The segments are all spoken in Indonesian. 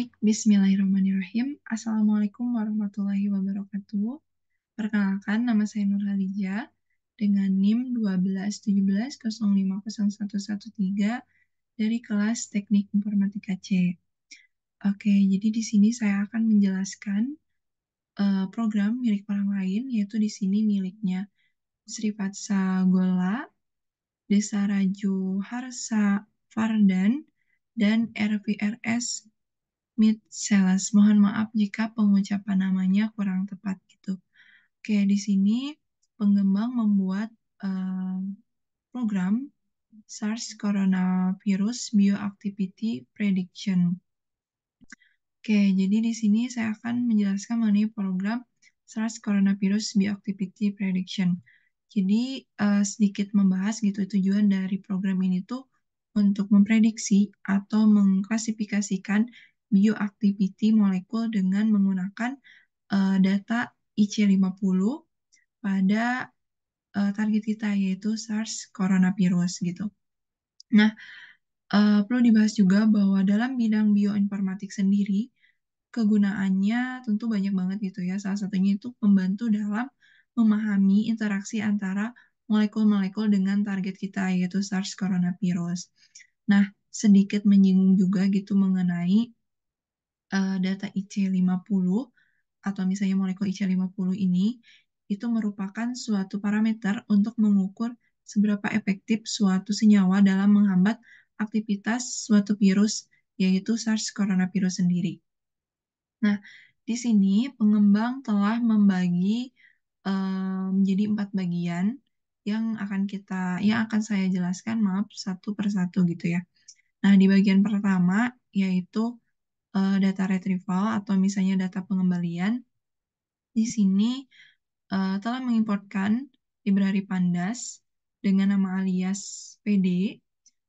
Baik, Bismillahirrahmanirrahim. Assalamualaikum warahmatullahi wabarakatuh. Perkenalkan, nama saya Nur Halija dengan NIM 12170501113 dari kelas Teknik Informatika C. Oke, jadi di sini saya akan menjelaskan program milik orang lain, yaitu di sini miliknya Sri Fatsa Gola, Desa Raju Harsa Fardan, dan RVRS Mid Sales. Mohon maaf jika pengucapan namanya kurang tepat gitu. Oke, di sini pengembang membuat eh, program SARS Coronavirus Bioactivity Prediction. Oke, jadi di sini saya akan menjelaskan mengenai program SARS Coronavirus Bioactivity Prediction. Jadi sedikit membahas gitu tujuan dari program ini tuh untuk memprediksi atau mengklasifikasikan bioactivity molekul dengan menggunakan data IC50 pada target kita yaitu SARS coronavirus gitu. Nah, perlu dibahas juga bahwa dalam bidang bioinformatik sendiri kegunaannya tentu banyak banget gitu ya. Salah satunya itu membantu dalam memahami interaksi antara molekul-molekul dengan target kita yaitu SARS coronavirus. Nah, sedikit menyinggung juga gitu mengenai data IC50 atau misalnya molekul IC50 ini itu merupakan suatu parameter untuk mengukur seberapa efektif suatu senyawa dalam menghambat aktivitas suatu virus yaitu SARS coronavirus sendiri. Nah, di sini pengembang telah membagi menjadi 4 bagian yang akan saya jelaskan, maaf, satu persatu gitu ya. Nah, di bagian pertama yaitu data retrieval atau misalnya data pengembalian. Di sini telah mengimportkan library Pandas dengan nama alias PD.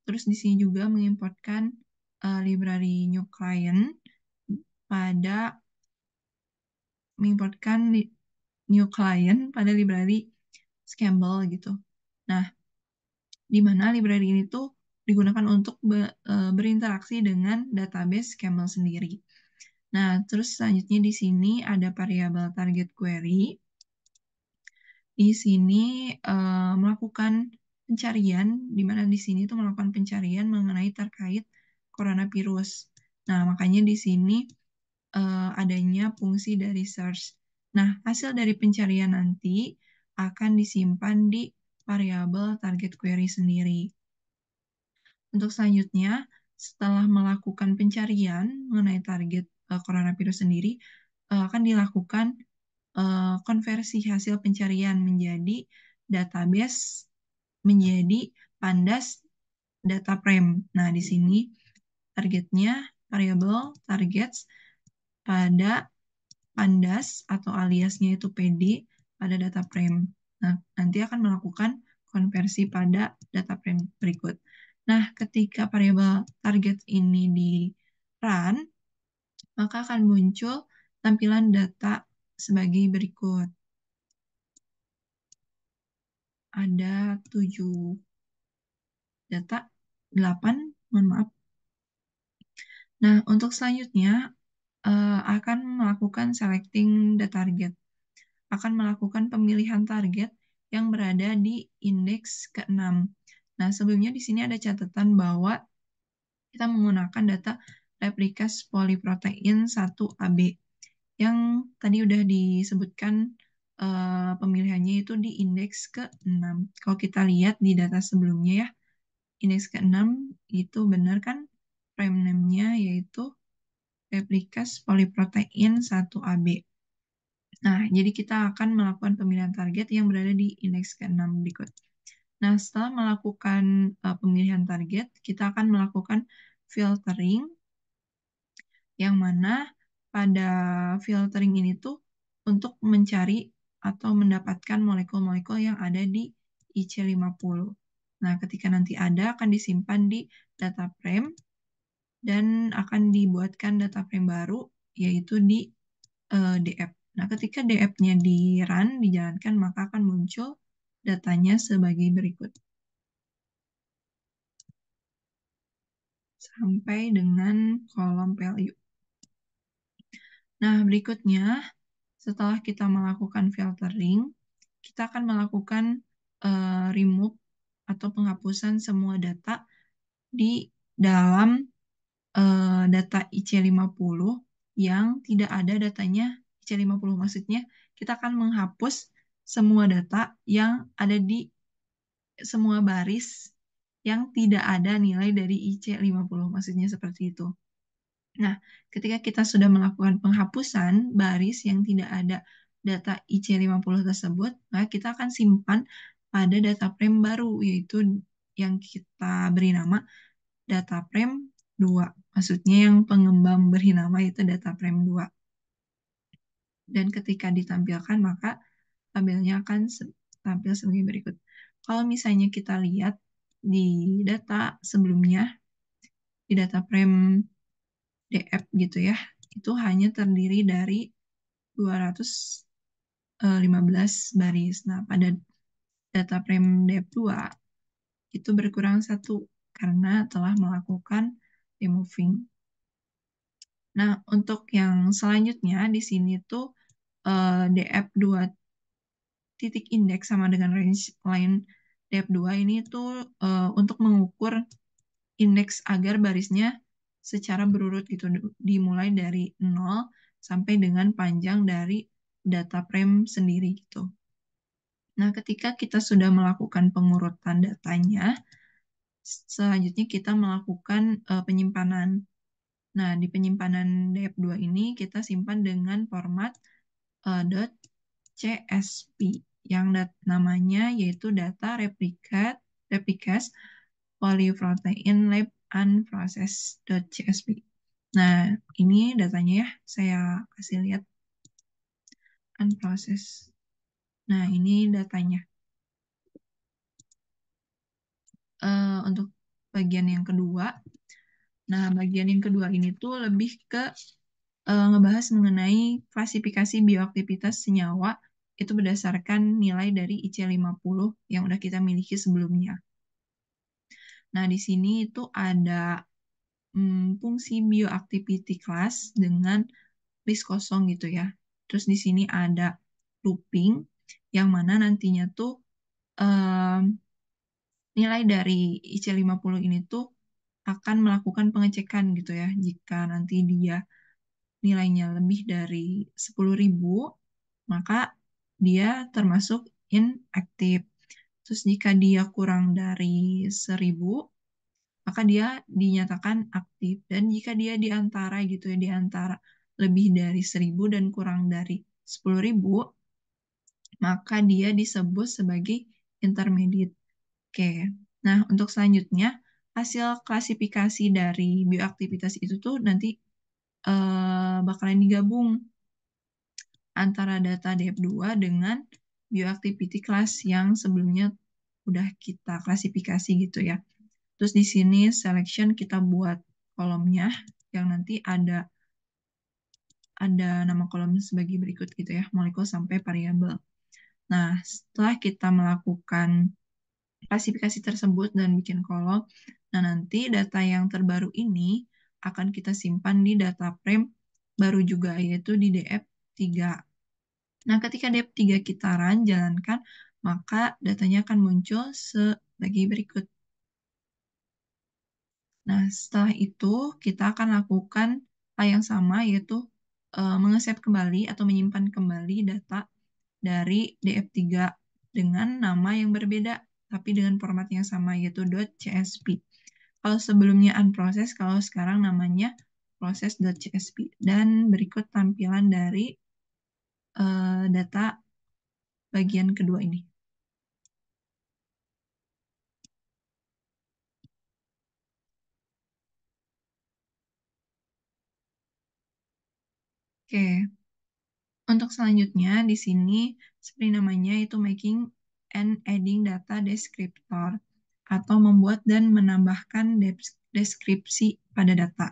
Terus di sini juga mengimportkan library new client pada mengimportkan new client pada library Scamble gitu. Nah, di mana library ini tuh digunakan untuk berinteraksi dengan database Scamble sendiri. Nah, terus selanjutnya di sini ada variabel target query. Di sini melakukan pencarian, di mana di sini tuh melakukan pencarian mengenai terkait coronavirus. Nah, makanya di sini adanya fungsi dari search. Nah, hasil dari pencarian nanti akan disimpan di variabel target query sendiri. Untuk selanjutnya, setelah melakukan pencarian mengenai target coronavirus sendiri, akan dilakukan konversi hasil pencarian menjadi database, menjadi pandas data frame. Nah, di sini targetnya variabel targets pada pandas atau aliasnya itu PD pada data frame. Nah, nanti akan melakukan konversi pada data frame berikut. Nah, ketika variabel target ini di run, maka akan muncul tampilan data sebagai berikut. Ada 7 data, 8, mohon maaf. Nah, untuk selanjutnya akan melakukan selecting the target. Akan melakukan pemilihan target yang berada di indeks ke-6. Nah, sebelumnya di sini ada catatan bahwa kita menggunakan data replicase polyprotein 1AB yang tadi udah disebutkan pemilihannya itu di indeks ke-6. Kalau kita lihat di data sebelumnya ya, indeks ke-6 itu benar kan frame name-nya yaitu replicase polyprotein 1AB. Nah, jadi kita akan melakukan pemilihan target yang berada di indeks ke-6 berikut. Nah, setelah melakukan pemilihan target, kita akan melakukan filtering, yang mana pada filtering ini tuh untuk mencari atau mendapatkan molekul-molekul yang ada di IC50. Nah, ketika nanti ada, akan disimpan di data frame dan akan dibuatkan data frame baru, yaitu di DF. Nah, ketika DF-nya di-run, dijalankan, maka akan muncul datanya sebagai berikut. Sampai dengan kolom value. Nah, berikutnya, setelah kita melakukan filtering, kita akan melakukan remove atau penghapusan semua data di dalam data IC50 yang tidak ada datanya IC50. Maksudnya, kita akan menghapus semua data yang ada di semua baris yang tidak ada nilai dari IC50. Maksudnya seperti itu. Nah, ketika kita sudah melakukan penghapusan baris yang tidak ada data IC50 tersebut, maka kita akan simpan pada data frame baru, yaitu yang kita beri nama data frame 2. Maksudnya yang pengembang beri nama itu data frame 2. Dan ketika ditampilkan, maka tabelnya akan tampil sebagai berikut. Kalau misalnya kita lihat di data sebelumnya, di data frame DF gitu ya, itu hanya terdiri dari 215 baris. Nah, pada data frame DF2 itu berkurang satu karena telah melakukan removing. Nah, untuk yang selanjutnya di sini tuh DF2 titik indeks sama dengan range line DF2 ini tuh untuk mengukur indeks agar barisnya secara berurut gitu, dimulai dari 0 sampai dengan panjang dari data frame sendiri gitu. Nah, ketika kita sudah melakukan pengurutan datanya, selanjutnya kita melakukan penyimpanan. Nah, di penyimpanan DF2 ini kita simpan dengan format .csv yang namanya yaitu data replicate polyprotein lab unprocessed.csv. Nah, ini datanya ya, saya kasih lihat unprocessed. Nah, ini datanya. Untuk bagian yang kedua, nah bagian yang kedua ini tuh lebih ke ngebahas mengenai klasifikasi bioaktivitas senyawa itu berdasarkan nilai dari IC50 yang udah kita miliki sebelumnya. Nah, di sini itu ada fungsi bioactivity class dengan list kosong gitu ya. Terus di sini ada looping yang mana nantinya tuh nilai dari IC50 ini tuh akan melakukan pengecekan gitu ya. Jika nanti dia nilainya lebih dari 10.000, maka dia termasuk inaktif. Terus jika dia kurang dari 1.000, maka dia dinyatakan aktif. Dan jika dia di antara gitu ya, di antara lebih dari 1.000 dan kurang dari 10.000, maka dia disebut sebagai intermediate. Oke. Nah, untuk selanjutnya, hasil klasifikasi dari bioaktivitas itu tuh nanti bakalan digabung antara data DF2 dengan bioactivity class yang sebelumnya udah kita klasifikasi gitu ya. Terus di sini selection kita buat kolomnya yang nanti ada nama kolom sebagai berikut gitu ya, molekul sampai variabel. Nah, setelah kita melakukan klasifikasi tersebut dan bikin kolom, nah nanti data yang terbaru ini akan kita simpan di data frame baru juga, yaitu di DF3. Nah, ketika DF3 kita jalankan, maka datanya akan muncul sebagai berikut. Nah, setelah itu kita akan lakukan hal yang sama, yaitu mengeset kembali atau menyimpan kembali data dari DF3 dengan nama yang berbeda, tapi dengan format yang sama, yaitu .csv. Kalau sebelumnya unprocessed, kalau sekarang namanya process.csv. Dan berikut tampilan dari data bagian kedua ini. Oke, untuk selanjutnya di sini seperti namanya itu making and adding data descriptor atau membuat dan menambahkan deskripsi pada data.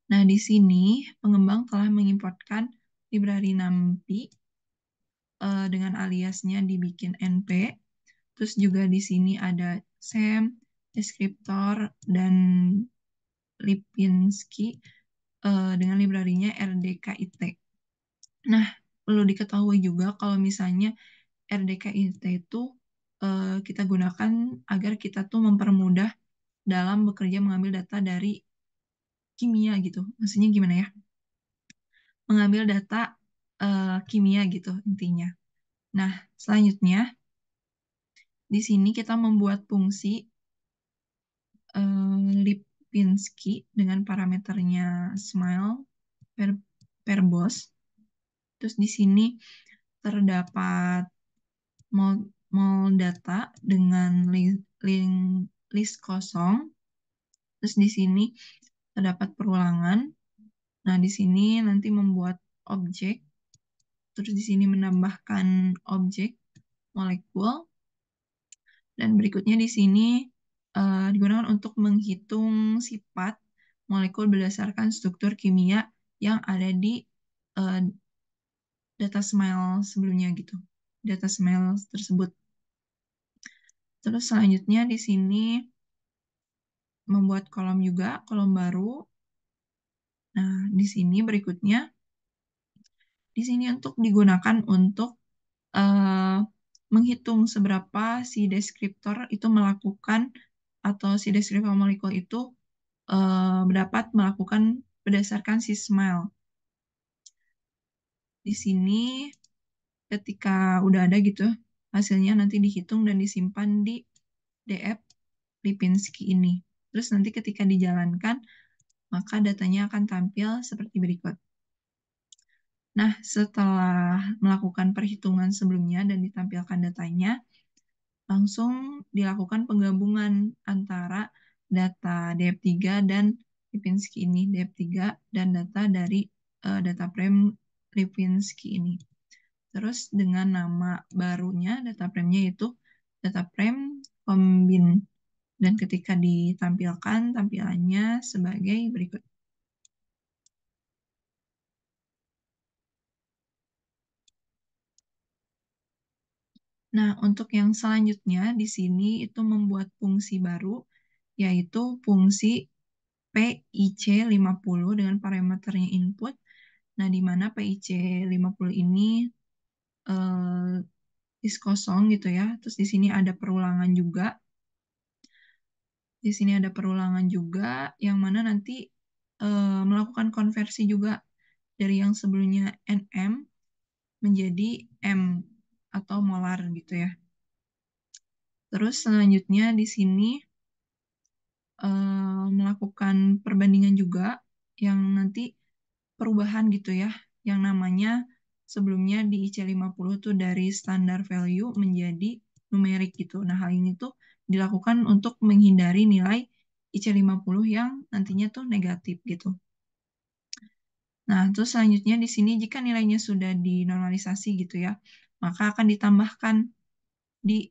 Nah, di sini pengembang telah mengimportkan library NumPy dengan aliasnya dibikin NP. Terus juga di sini ada SEM, deskriptor, dan Lipinski dengan library-nya RDKIT. Nah, perlu diketahui juga kalau misalnya RDKIT itu kita gunakan agar kita tuh mempermudah dalam bekerja mengambil data dari kimia gitu. Maksudnya gimana ya? Mengambil data kimia gitu intinya. Nah, selanjutnya di sini kita membuat fungsi Lipinski dengan parameternya smile per, per boss. Terus di sini terdapat mol, mol data dengan list kosong. Terus di sini terdapat perulangan. Nah, di sini nanti membuat objek. Terus di sini menambahkan objek molekul. Dan berikutnya di sini digunakan untuk menghitung sifat molekul berdasarkan struktur kimia yang ada di uh, data smile sebelumnya gitu. Data smile tersebut. Terus selanjutnya di sini membuat kolom juga, kolom baru. Nah, di sini berikutnya, di sini untuk digunakan untuk uh, menghitung seberapa si deskriptor itu melakukan atau si deskriptor molekul itu dapat melakukan berdasarkan si smile. Di sini ketika udah ada gitu, hasilnya nanti dihitung dan disimpan di DF Lipinski ini. Terus nanti ketika dijalankan, maka datanya akan tampil seperti berikut. Nah, setelah melakukan perhitungan sebelumnya dan ditampilkan datanya, langsung dilakukan penggabungan antara data DF3 dan Lipinski ini, DF3 dan data dari data frame Lipinski ini. Terus dengan nama barunya data frame-nya itu data frame combine. Dan ketika ditampilkan, tampilannya sebagai berikut. Nah, untuk yang selanjutnya di sini itu membuat fungsi baru, yaitu fungsi PIC50 dengan parameternya input. Nah, di mana PIC50 ini is kosong gitu ya. Terus di sini ada perulangan juga. Di sini ada perulangan juga, yang mana nanti melakukan konversi juga dari yang sebelumnya NM menjadi M atau molar gitu ya. Terus selanjutnya di sini melakukan perbandingan juga yang nanti perubahan gitu ya, yang namanya sebelumnya di IC50 tuh dari standar value menjadi numerik gitu. Nah, hal ini tuh dilakukan untuk menghindari nilai IC50 yang nantinya tuh negatif gitu. Nah, terus selanjutnya di sini jika nilainya sudah dinormalisasi gitu ya, maka akan ditambahkan di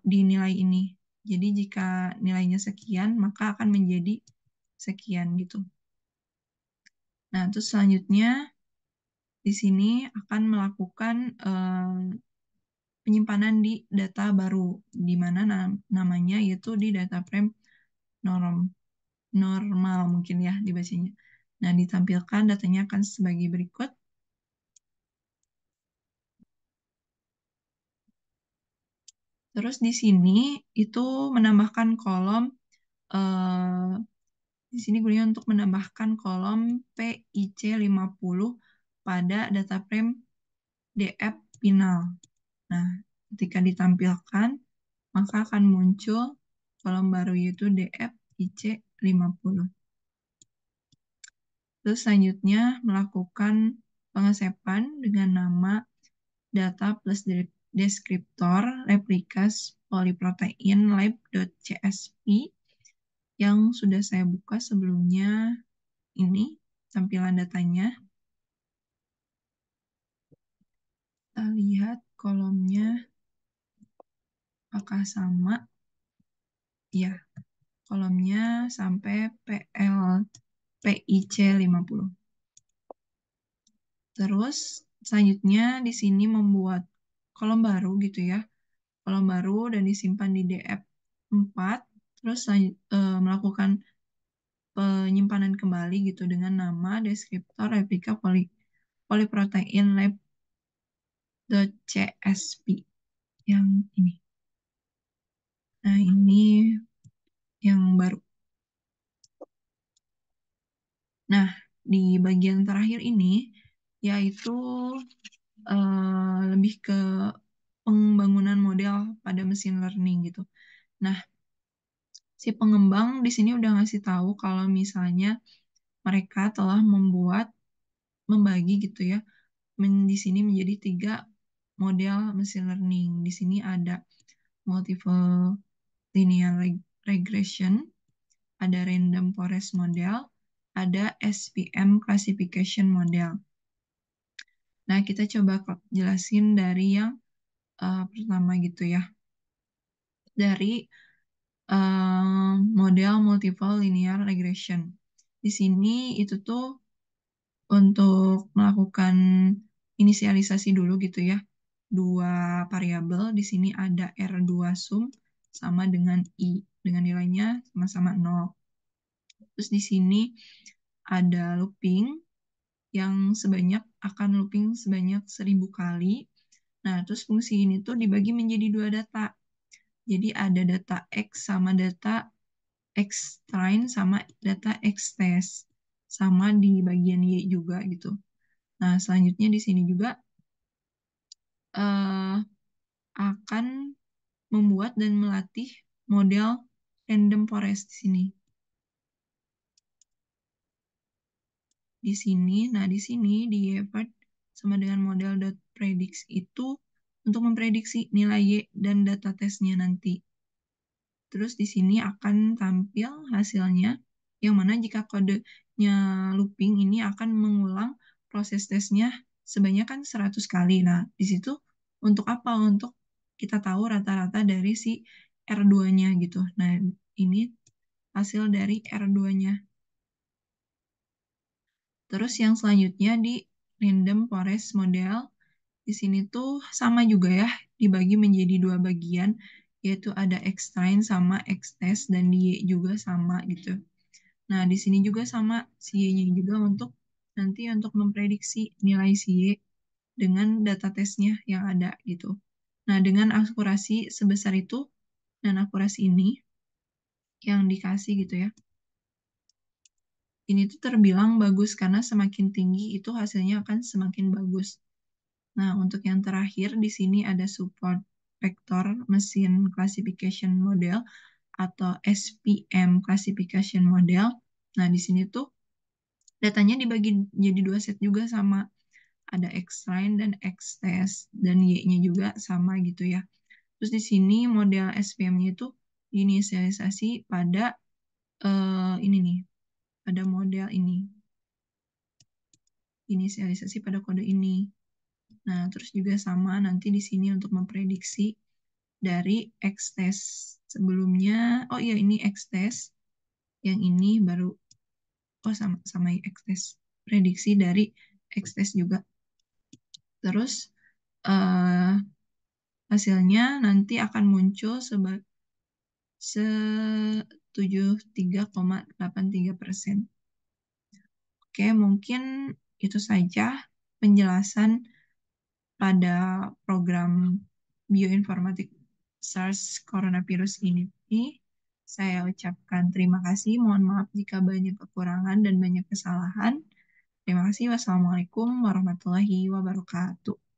di nilai ini. Jadi jika nilainya sekian, maka akan menjadi sekian gitu. Nah, terus selanjutnya di sini akan melakukan penyimpanan di data baru, di mana namanya yaitu di data frame normal mungkin ya dibacanya. Nah, ditampilkan datanya akan sebagai berikut. Terus di sini itu menambahkan kolom eh, di sini gunanya untuk menambahkan kolom PIC50 pada data frame DF final. Nah, ketika ditampilkan, maka akan muncul kolom baru yaitu DF IC50. Terus selanjutnya melakukan pengesepan dengan nama data plus deskriptor replikas polyprotein lab.csv yang sudah saya buka sebelumnya. Ini tampilan datanya. Kita lihat kolomnya apakah sama. Ya, kolomnya sampai PIC50. Terus selanjutnya di sini membuat kolom baru gitu ya. Kolom baru dan disimpan di DF4. Terus melakukan penyimpanan kembali gitu dengan nama deskriptor replika polyprotein lab.csv yang ini. Nah, ini yang baru. Nah, di bagian terakhir ini yaitu lebih ke pembangunan model pada mesin learning gitu. Nah, si pengembang di sini udah ngasih tahu kalau misalnya mereka telah membagi gitu ya, di sini menjadi 3 model mesin learning. Di sini ada multiple linear regression, ada random forest model, ada SPM classification model. Nah, kita coba jelasin dari yang pertama gitu ya. Dari model multiple linear regression. Di sini itu tuh untuk melakukan inisialisasi dulu gitu ya. Dua variabel di sini ada R2 sum sama dengan I dengan nilainya sama-sama 0. Terus di sini ada looping yang akan looping sebanyak 1000 kali. Nah, terus fungsi ini tuh dibagi menjadi 2 data. Jadi ada data X sama data X train sama data X test. Sama di bagian Y juga gitu. Nah, selanjutnya di sini juga eh, akan membuat dan melatih model random forest di sini. Nah di sini di Yevert sama dengan model .predicts itu untuk memprediksi nilai Y dan data tesnya nanti. Terus di sini akan tampil hasilnya, yang mana jika kodenya looping ini akan mengulang proses tesnya sebanyak kan 100 kali. Nah, di situ untuk apa? Untuk kita tahu rata-rata dari si R2-nya gitu. Nah, ini hasil dari R2-nya. Terus yang selanjutnya di random forest model, di sini tuh sama juga ya, dibagi menjadi 2 bagian, yaitu ada X-train sama X-test, dan di Y juga sama gitu. Nah, di sini juga sama si Y-nya juga nanti untuk memprediksi nilai si Y dengan data tesnya yang ada gitu. Nah, dengan akurasi sebesar itu dan akurasi ini yang dikasih gitu ya, ini tuh terbilang bagus karena semakin tinggi itu hasilnya akan semakin bagus. Nah, untuk yang terakhir di sini ada support vector mesin classification model atau SPM classification model. Nah, di sini tuh datanya dibagi jadi 2 set juga sama. Ada X-line dan X-test dan Y-nya juga sama gitu ya. Terus di sini model SPM-nya itu diinisialisasi pada ini nih, pada model ini. Inisialisasi pada kode ini. Nah, terus juga sama nanti di sini untuk memprediksi dari X-test sebelumnya. Oh iya, ini X-test. Yang ini baru, oh sama X-test. Prediksi dari X-test juga. Terus eh, hasilnya nanti akan muncul 73,83%. Oke, mungkin itu saja penjelasan pada program bioinformatik SARS coronavirus ini. Saya ucapkan terima kasih. Mohon maaf jika banyak kekurangan dan banyak kesalahan. Terima kasih. Wassalamualaikum warahmatullahi wabarakatuh.